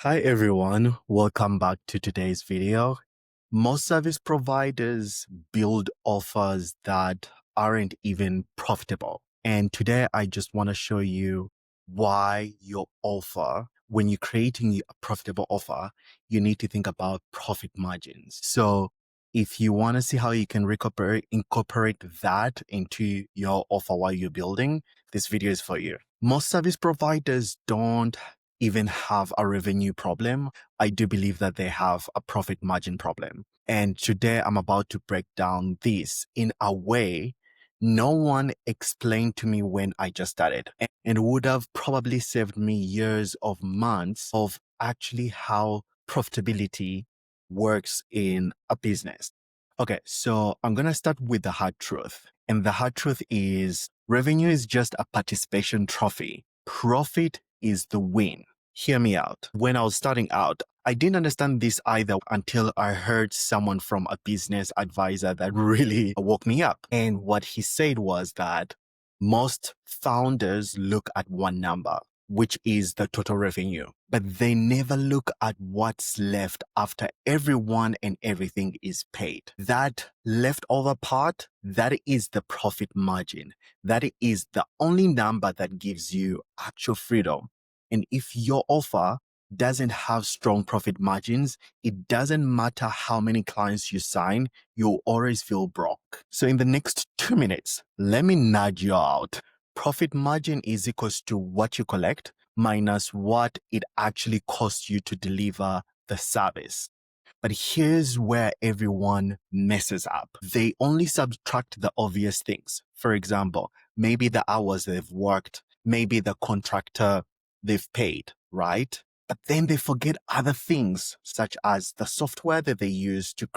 Hi everyone, welcome back to today's video. Most service providers build offers that aren't even profitable. And today I just want to show you why your offer, when you're creating a profitable offer, you need to think about profit margins. So if you want to see how you can incorporate that into your offer while you're building, this video is for you. Most service providers don't even have a revenue problem. I do believe that they have a profit margin problem. And today I'm about to break down this in a way no one explained to me when I just started, and would have probably saved me years of months of actually how profitability works in a business. Okay, so I'm going to start with the hard truth. And the hard truth is revenue is just a participation trophy. Profit is the win. Hear me out. When I was starting out, I didn't understand this either until I heard someone from a business advisor that really woke me up. And what he said was that most founders look at one number, which is the total revenue, but they never look at what's left after everyone and everything is paid. That leftover part, that is the profit margin. That is the only number that gives you actual freedom. And if your offer doesn't have strong profit margins, it doesn't matter how many clients you sign, you'll always feel broke. So in the next 2 minutes, let me nudge you out. Profit margin is equals to what you collect minus what it actually costs you to deliver the service. But here's where everyone messes up. They only subtract the obvious things. For example, maybe the hours they've worked, maybe the contractor they've paid, right? But then they forget other things, such as the software that they use to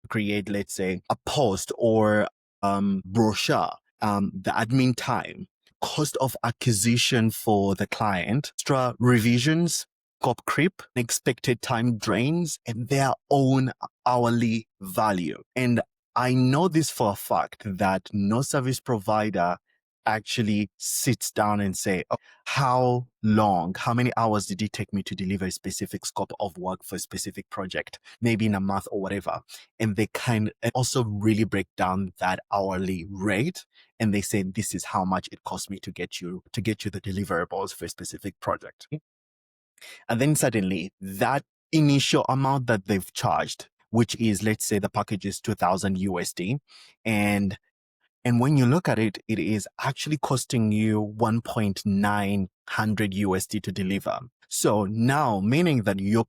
create, let's say, a post or brochure, the admin time, cost of acquisition for the client, extra revisions, scope creep, expected time drains, and their own hourly value. And I know this for a fact that no service provider actually sits down and say, oh, how many hours did it take me to deliver a specific scope of work for a specific project, maybe in a month or whatever. And they kind of also really break down that hourly rate. And they say, this is how much it cost me to get you the deliverables for a specific project. And then suddenly that initial amount that they've charged, which is, let's say the package is 2000 USD, and when you look at it, it is actually costing you 1.900 USD to deliver. So now, meaning that you are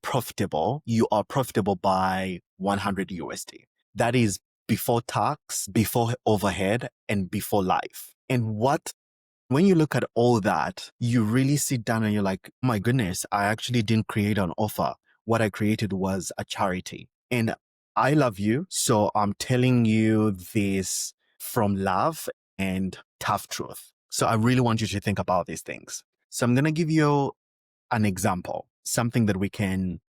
profitable by 100 USD. That is before tax, before overhead, and before life. And when you look at all that, you really sit down and you're like, my goodness, I actually didn't create an offer. What I created was a charity. And I love you. So I'm telling you this from love and tough truth. So I really want you to think about these things. So I'm going to give you an example, something that we can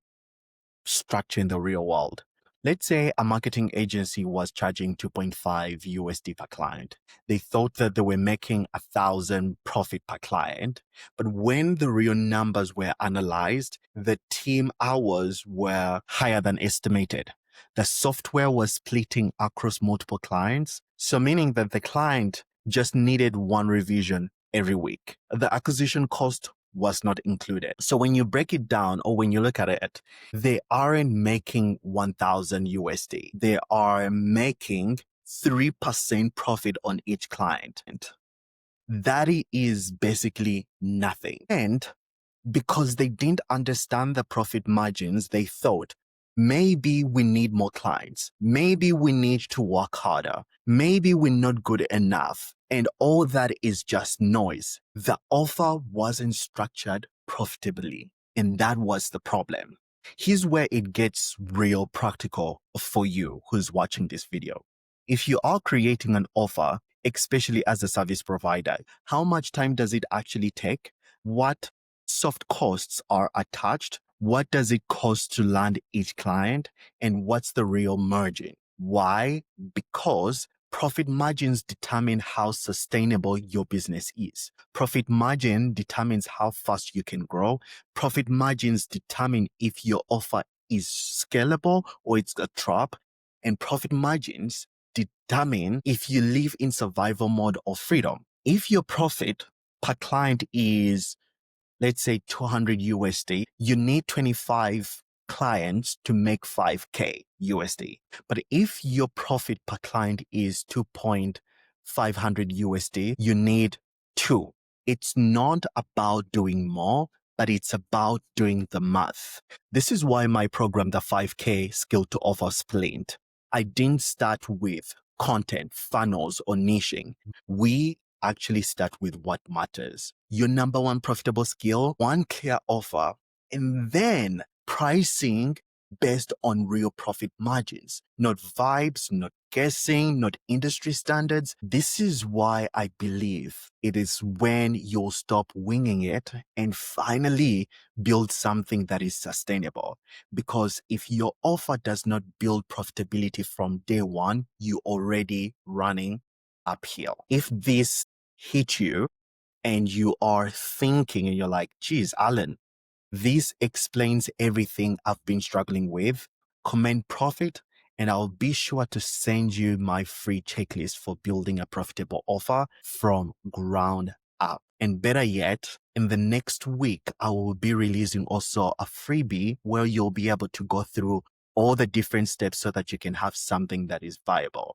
structure in the real world. Let's say a marketing agency was charging 2.5 USD per client. They thought that they were making 1,000 profit per client. But when the real numbers were analyzed, the team hours were higher than estimated. The software was splitting across multiple clients. So meaning that the client just needed one revision every week. The acquisition cost was not included. So when you break it down or when you look at it, they aren't making 1,000 USD. They are making 3% profit on each client. That is basically nothing. And because they didn't understand the profit margins, they thought, maybe we need more clients. Maybe we need to work harder. Maybe we're not good enough. And all that is just noise. The offer wasn't structured profitably. And that was the problem. Here's where it gets real practical for you who's watching this video. If you are creating an offer, especially as a service provider, how much time does it actually take? What soft costs are attached? What does it cost to land each client? And what's the real margin? Why? Because Profit margins determine how sustainable your business is. Profit margin determines how fast you can grow. Profit margins determine if your offer is scalable or it's a trap. And profit margins determine if you live in survival mode or freedom. If your profit per client is, let's say, 200 USD, you need 25 clients to make 5K USD. But if your profit per client is 2,500 USD, you need two. It's not about doing more, but it's about doing the math. This is why my program, the 5K Skill to Offer Splint, I didn't start with content, funnels, or niching. We actually start with what matters. Your number one profitable skill, one clear offer, and then pricing based on real profit margins, not vibes, not guessing, not industry standards. This is why I believe it is when you'll stop winging it and finally build something that is sustainable. Because if your offer does not build profitability from day one, you're already running uphill. If this hit you and you are thinking and you're like, geez, Alan, this explains everything I've been struggling with, comment profit, and I'll be sure to send you my free checklist for building a profitable offer from ground up. And better yet, in the next week, I will be releasing also a freebie where you'll be able to go through all the different steps so that you can have something that is viable.